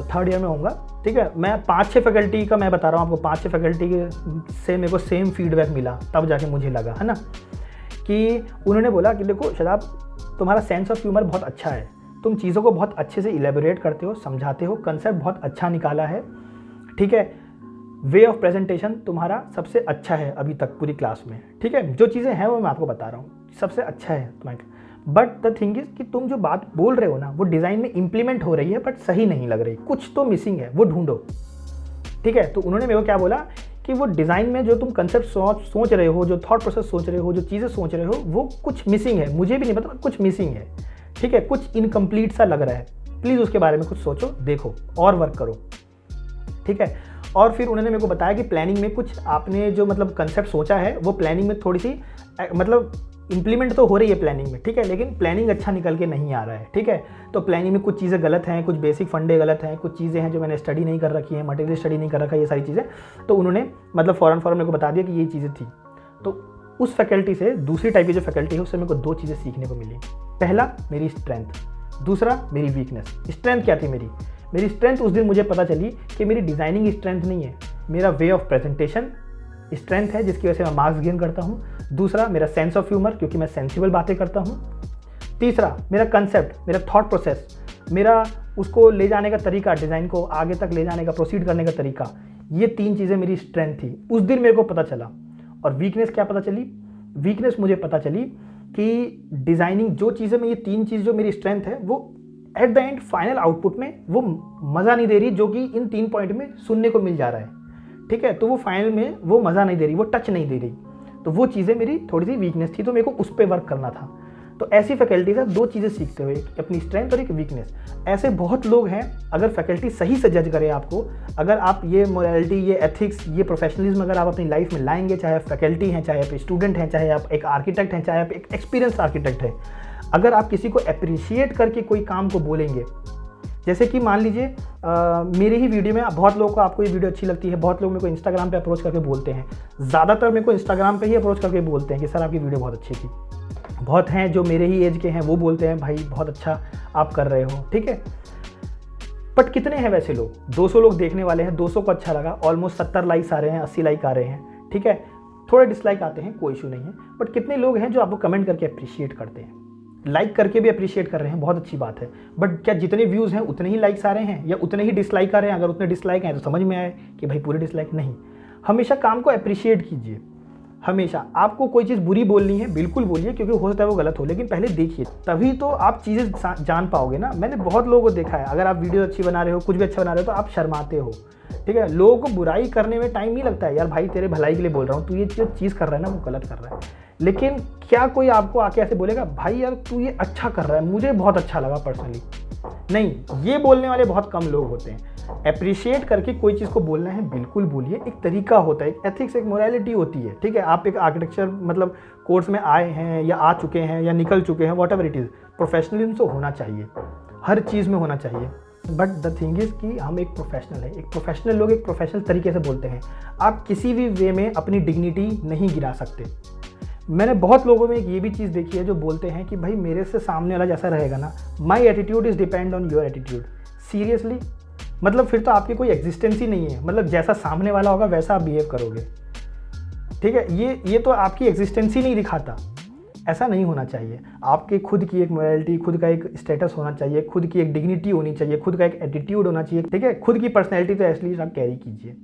3rd ईयर में होऊंगा, ठीक है, मैं 5-6 फैकल्टी का मैं बता रहा हूँ आपको, 5-6 फैकल्टी से मेरे को सेम फीडबैक मिला, तब जाके मुझे लगा, है ना, कि उन्होंने बोला कि देखो शादाब, तुम्हारा सेंस ऑफ ह्यूमर बहुत अच्छा है, तुम चीज़ों को बहुत अच्छे से इलेबोरेट करते हो, समझाते हो, कंसेप्ट बहुत अच्छा निकाला है, ठीक है, वे ऑफ प्रेजेंटेशन तुम्हारा सबसे अच्छा है अभी तक पूरी क्लास में, ठीक है, जो चीज़ें हैं वो मैं आपको बता रहा हूँ, सबसे अच्छा है तुम्हारा। बट द थिंग इज कि तुम जो बात बोल रहे हो ना, वो डिज़ाइन में इम्प्लीमेंट हो रही है बट सही नहीं लग रही, कुछ तो मिसिंग है, वो ढूंढो, ठीक है। तो उन्होंने मेरे को क्या बोला कि वो डिज़ाइन में जो तुम कंसेप्ट सोच रहे हो, जो थॉट प्रोसेस सोच रहे हो, जो चीज़ें सोच रहे हो, वो कुछ मिसिंग है, मुझे भी नहीं पता, कुछ मिसिंग है, ठीक है, कुछ इनकम्प्लीट सा लग रहा है, प्लीज़ उसके बारे में कुछ सोचो, देखो और वर्क करो, ठीक है। और फिर उन्होंने मेरे को बताया कि प्लानिंग में कुछ आपने जो मतलब कंसेप्ट सोचा है, वो प्लानिंग में थोड़ी सी मतलब इंप्लीमेंट तो हो रही है प्लानिंग में, ठीक है, लेकिन प्लानिंग अच्छा निकल के नहीं आ रहा है, ठीक है। तो प्लानिंग में कुछ चीज़ें गलत हैं, कुछ बेसिक फंडे गलत हैं, कुछ चीज़ें हैं जो मैंने स्टडी नहीं कर रखी है, मटेरियल स्टडी नहीं कर रखा है, ये सारी चीज़ें। तो उन्होंने मतलब फ़ौरन मेरे को बता दिया कि ये चीज़ें थी। तो उस फैकल्टी से, दूसरी टाइप की जो फैकल्टी है, उससे मेरे को 2 चीज़ें सीखने को मिली। पहला मेरी स्ट्रेंथ, दूसरा मेरी वीकनेस। स्ट्रेंथ क्या थी मेरी स्ट्रेंथ उस दिन मुझे पता चली कि मेरी डिज़ाइनिंग स्ट्रेंथ नहीं है, मेरा वे ऑफ प्रेजेंटेशन स्ट्रेंथ है, जिसकी वजह से मैं मार्क्स गेन करता हूँ। दूसरा मेरा सेंस ऑफ ह्यूमर, क्योंकि मैं सेंसिबल बातें करता हूँ। तीसरा मेरा कंसेप्ट, मेरा थॉट प्रोसेस, मेरा उसको ले जाने का तरीका, डिज़ाइन को आगे तक ले जाने का, प्रोसीड करने का तरीका, ये 3 चीज़ें मेरी स्ट्रेंथ थी, उस दिन मेरे को पता चला। और वीकनेस क्या पता चली? वीकनेस मुझे पता चली कि डिज़ाइनिंग जो चीज़ें में, ये 3 चीज़ जो मेरी स्ट्रेंथ है, वो at the end final output में वो मज़ा नहीं दे रही, जो कि इन 3 पॉइंट में सुनने को मिल जा रहा है, ठीक है। तो वो फाइनल में वो मज़ा नहीं दे रही, वो टच नहीं दे रही, तो वो चीज़ें मेरी थोड़ी सी वीकनेस थी, तो मेरे को उस पर वर्क करना था। तो ऐसी फैकल्टी से 2 चीज़ें सीखते हुए, अपनी स्ट्रेंथ और एक वीकनेस। ऐसे बहुत लोग हैं, अगर फैकल्टी सही से जज करे आपको, अगर आप ये मोरालिटी, ये एथिक्स, ये प्रोफेशनलिज्म अगर आप अपनी लाइफ में लाएंगे, चाहे आप फैकल्टी हैं, चाहे आप स्टूडेंट हैं, चाहे आप एक आर्किटेक्ट हैं, चाहे आप एक एक्सपीरियंस आर्किटेक्ट हैं, अगर आप किसी को अप्रिशिएट करके कोई काम को बोलेंगे, जैसे कि मान लीजिए मेरे ही वीडियो में बहुत लोगों को, आपको ये वीडियो अच्छी लगती है, बहुत लोग मेरे को इंस्टाग्राम पे अप्रोच करके बोलते हैं, ज़्यादातर मेरे को इंस्टाग्राम पे ही अप्रोच करके बोलते हैं कि सर आपकी वीडियो बहुत अच्छी थी। बहुत हैं जो मेरे ही एज के हैं, वो बोलते हैं भाई बहुत अच्छा आप कर रहे हो, ठीक है। बट कितने हैं वैसे लोग? 200 लोग देखने वाले हैं, 200 को अच्छा लगा, ऑलमोस्ट 70 लाइक्स आ रहे हैं, 80 लाइक आ रहे हैं, ठीक है। थोड़े डिसलाइक आते हैं, कोई इशू नहीं है, बट कितने लोग हैं जो आपको कमेंट करके अप्रिशिएट करते हैं, लाइक करके भी अप्रिशिएट कर रहे हैं, बहुत अच्छी बात है। बट क्या जितने व्यूज़ हैं उतने ही लाइक्स आ रहे हैं या उतने ही डिसलाइक आ रहे हैं? अगर उतने डिसलाइक हैं तो समझ में आए कि भाई पूरे डिसलाइक नहीं। हमेशा काम को अप्रिशिएट कीजिए, हमेशा। आपको कोई चीज़ बुरी बोलनी है, बिल्कुल बोलिए, क्योंकि हो सकता है वो गलत हो, लेकिन पहले देखिए, तभी तो आप चीज़ें जान पाओगे ना। मैंने बहुत लोगों को देखा है, अगर आप वीडियो अच्छी बना रहे हो, कुछ भी अच्छा बना रहे हो, तो आप शर्माते हो, ठीक है। लोगों को बुराई करने में टाइम नहीं लगता है, यार भाई तेरे भलाई के लिए बोल रहा हूँ, तू ये जो चीज़ कर रहा है ना वो गलत कर रहा है। लेकिन क्या कोई आपको आके ऐसे बोलेगा भाई यार तू ये अच्छा कर रहा है, मुझे बहुत अच्छा लगा पर्सनली? नहीं, ये बोलने वाले बहुत कम लोग होते हैं। अप्रिशिएट करके कोई चीज़ को बोलना है, बिल्कुल बोलिए, एक तरीका होता है, एक एथिक्स, एक मोरालिटी होती है, ठीक है। आप एक आर्किटेक्चर मतलब कोर्स में आए हैं या आ चुके हैं या निकल चुके हैं, what ever it is, professionalism तो होना चाहिए। हर चीज़ में होना चाहिए। बट द थिंग इज़ कि हम एक प्रोफेशनल है, एक प्रोफेशनल लोग एक प्रोफेशनल तरीके से बोलते हैं। आप किसी भी वे में अपनी डिग्निटी नहीं गिरा सकते। मैंने बहुत लोगों में एक ये भी चीज़ देखी है जो बोलते हैं कि भाई मेरे से सामने वाला जैसा रहेगा ना, my attitude is depend on your attitude. Seriously, मतलब फिर तो आपकी कोई एग्जिस्टेंस ही नहीं है। मतलब जैसा सामने वाला होगा वैसा आप बिहेव करोगे, ठीक है। ये तो आपकी एग्जिस्टेंस ही नहीं दिखाता। ऐसा नहीं होना चाहिए। आपके खुद की एक मोरालिटी, खुद का एक स्टेटस होना चाहिए, खुद की एक डिग्निटी होनी चाहिए, खुद का एक एटीट्यूड होना चाहिए, ठीक है। खुद की पर्सनैलिटी तो एटलीस्ट आप कैरी कीजिए।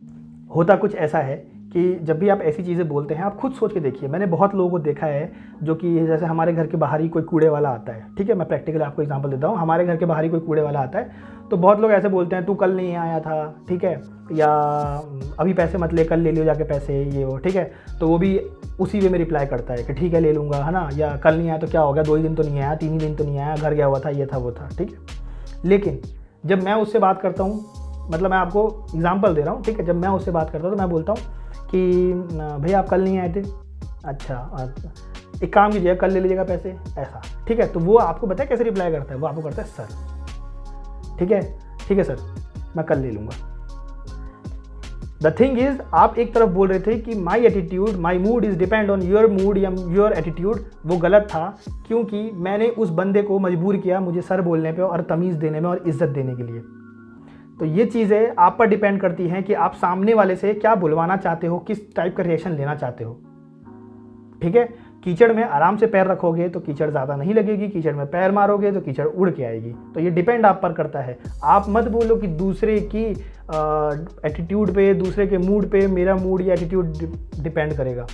होता कुछ ऐसा है कि जब भी आप ऐसी चीज़ें बोलते हैं, आप खुद सोच के देखिए। मैंने बहुत लोगों को देखा है जो कि जैसे हमारे घर के बाहर ही कोई कूड़े वाला आता है, ठीक है, मैं प्रैक्टिकली आपको एग्जांपल देता हूँ। हमारे घर के बाहर ही कोई कूड़े वाला आता है तो बहुत लोग ऐसे बोलते हैं, तू कल नहीं आया था, ठीक है, या अभी पैसे मत ले, कल ले लियो जाके पैसे, ये वो, ठीक है। तो वो भी उसी वे में रिप्लाई करता है कि ठीक है ले लूँगा, है ना, या कल नहीं आया तो क्या हो गया, 2 ही दिन तो नहीं आया, 3 ही दिन तो नहीं आया, घर गया हुआ था, ये था वो था, ठीक है। लेकिन जब मैं उससे बात करता हूँ, मतलब मैं आपको एग्जाम्पल दे रहा हूँ, ठीक है, जब मैं उससे बात करता हूँ तो मैं बोलता हूँ कि भैया आप कल नहीं आए थे, अच्छा एक काम कीजिएगा, कल ले लीजिएगा पैसे, ऐसा, ठीक है। तो वो आपको बताए कैसे रिप्लाई करता है, वो आपको करता है सर, ठीक है सर, मैं कल ले लूँगा। द थिंग इज, आप एक तरफ बोल रहे थे कि my attitude, my mood is depend on your mood या योर एटीट्यूड। वो गलत था, क्योंकि मैंने उस बंदे को मजबूर किया मुझे सर बोलने पे और तमीज़ देने में और इज्जत देने के लिए। तो ये चीज़ें आप पर डिपेंड करती हैं कि आप सामने वाले से क्या बुलवाना चाहते हो, किस टाइप का रिएक्शन लेना चाहते हो, ठीक है। कीचड़ में आराम से पैर रखोगे तो कीचड़ ज़्यादा नहीं लगेगी, कीचड़ में पैर मारोगे तो कीचड़ उड़ के आएगी। तो ये डिपेंड आप पर करता है। आप मत बोलो कि दूसरे की एटीट्यूड पे, दूसरे के मूड पे मेरा मूड या एटीट्यूड डिपेंड करेगा।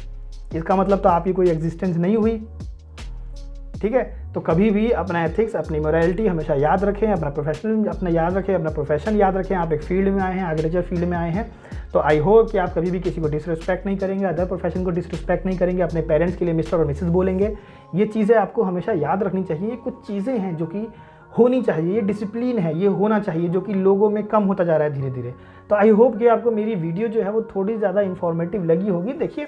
इसका मतलब तो आपकी कोई एग्जिस्टेंस नहीं हुई, ठीक है। तो कभी भी अपना एथिक्स, अपनी मोरालिटी हमेशा याद रखें, अपना प्रोफेशनल अपना याद रखें, अपना प्रोफेशन याद रखें। आप एक फील्ड में आए हैं, आर्किटेक्चर फील्ड में आए हैं, तो आई होप कि आप कभी भी किसी को डिसरिस्पेक्ट नहीं करेंगे, अदर प्रोफेशन को डिसरिस्पेक्ट नहीं करेंगे, अपने पेरेंट्स के लिए मिस्टर और मिसेस बोलेंगे। ये चीज़ें आपको हमेशा याद रखनी चाहिए। कुछ चीज़ें हैं जो कि होनी चाहिए, ये डिसिप्लिन है, ये होना चाहिए, जो कि लोगों में कम होता जा रहा है धीरे धीरे। तो आई होप कि आपको मेरी वीडियो जो है वो थोड़ी ज़्यादा इन्फॉर्मेटिव लगी होगी। देखिए,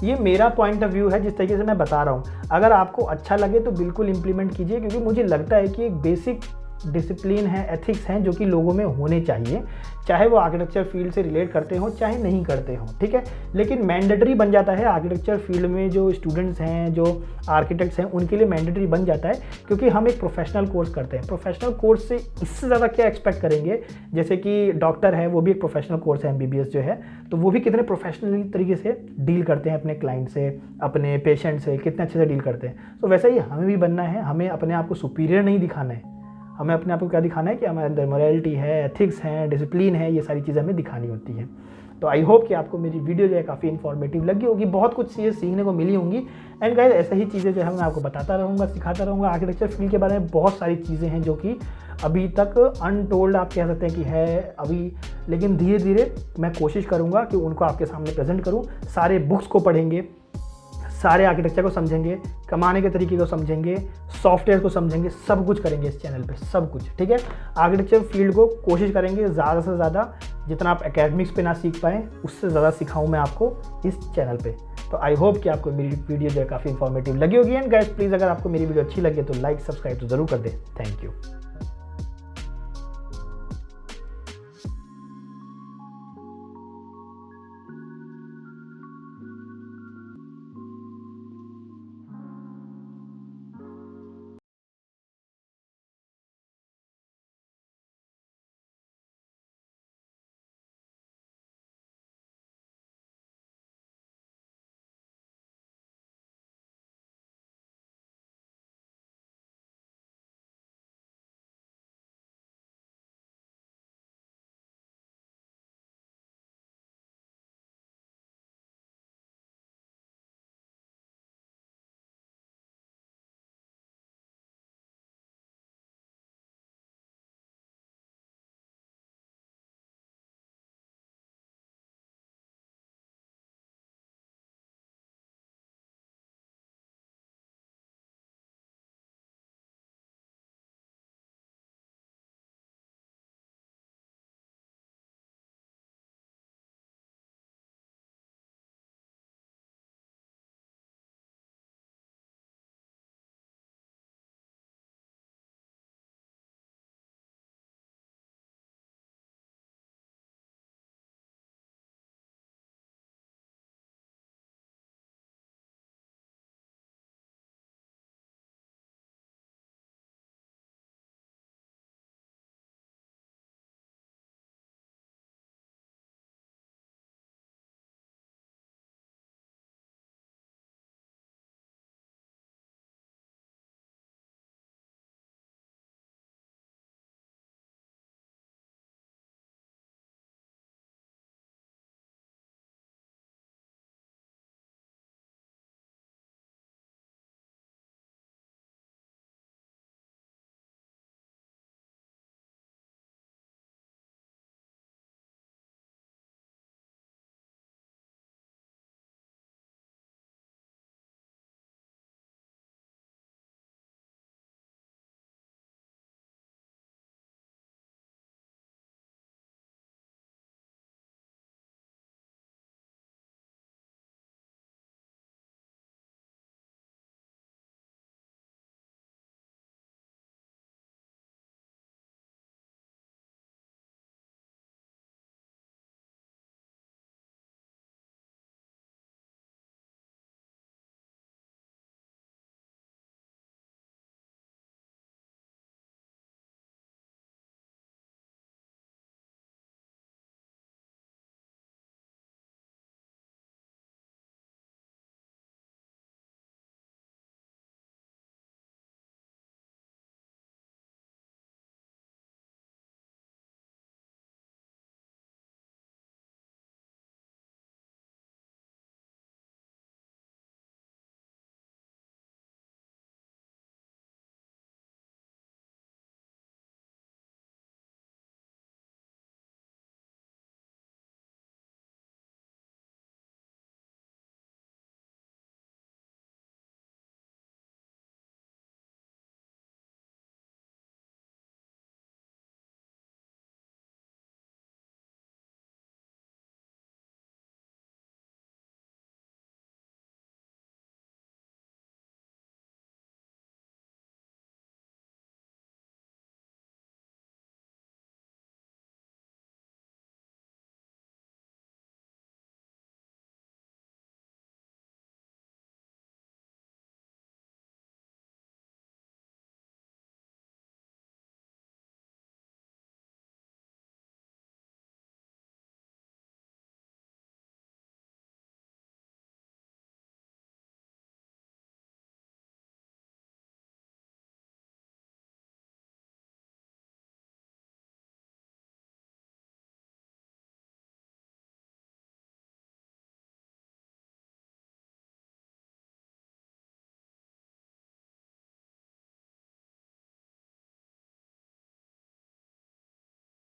ये मेरा पॉइंट ऑफ व्यू है जिस तरीके से मैं बता रहा हूँ। अगर आपको अच्छा लगे तो बिल्कुल इम्प्लीमेंट कीजिए, क्योंकि मुझे लगता है कि एक बेसिक डिसिप्लिन है, एथिक्स हैं जो कि लोगों में होने चाहिए, चाहे वो आर्किटेक्चर फील्ड से रिलेट करते हो चाहे नहीं करते हो, ठीक है। लेकिन मैंडेटरी बन जाता है आर्किटेक्चर फील्ड में। जो स्टूडेंट्स हैं, जो आर्किटेक्ट्स हैं, उनके लिए मैंडेटरी बन जाता है, क्योंकि हम एक प्रोफेशनल कोर्स करते हैं। प्रोफेशनल कोर्स से इससे ज़्यादा क्या एक्सपेक्ट करेंगे। जैसे कि डॉक्टर है, वो भी एक प्रोफेशनल कोर्स है, MBBS जो है, तो वो भी कितने प्रोफेशनल तरीके से डील करते हैं अपने क्लाइंट से, अपने पेशेंट से, कितने अच्छे से डील करते हैं। तो वैसा ही हमें भी बनना है। हमें अपने आप को सुपीरियर नहीं दिखाना है, हमें अपने आप को क्या दिखाना है कि हमारे अंदर मोरालिटी है, एथिक्स है, डिसिप्लिन है, ये सारी चीज़ें हमें दिखानी होती हैं। तो आई होप कि आपको मेरी वीडियो जो है काफ़ी इन्फॉर्मेटिव लगी होगी, बहुत कुछ चीज़ें सीखने को मिली होंगी। एंड गाइस, ऐसा ही चीज़ें जो है मैं आपको बताता रहूँगा, सिखाता रहूँगा। आर्किटेक्चर फील्ड के बारे में बहुत सारी चीज़ें हैं जो कि अभी तक अनटोल्ड आप कह सकते हैं कि है अभी, लेकिन धीरे धीरे मैं कोशिश करूँगा कि उनको आपके सामने प्रेजेंट करूँ। सारे बुक्स को पढ़ेंगे, सारे आर्किटेक्चर को समझेंगे, कमाने के तरीके को समझेंगे, सॉफ्टवेयर को समझेंगे, सब कुछ करेंगे इस चैनल पे, सब कुछ, ठीक है। आर्किटेक्चर फील्ड को कोशिश करेंगे ज़्यादा से ज़्यादा, जितना आप एकेडमिक्स पे ना सीख पाएँ उससे ज़्यादा सिखाऊं मैं आपको इस चैनल पे। तो आई होप कि आपको मेरी वीडियो जो है काफ़ी इन्फॉर्मेटिव लगी होगी। एंड गाइस, प्लीज़ अगर आपको मेरी वीडियो अच्छी लगे तो लाइक, सब्सक्राइब तो ज़रूर कर दें। Thank you.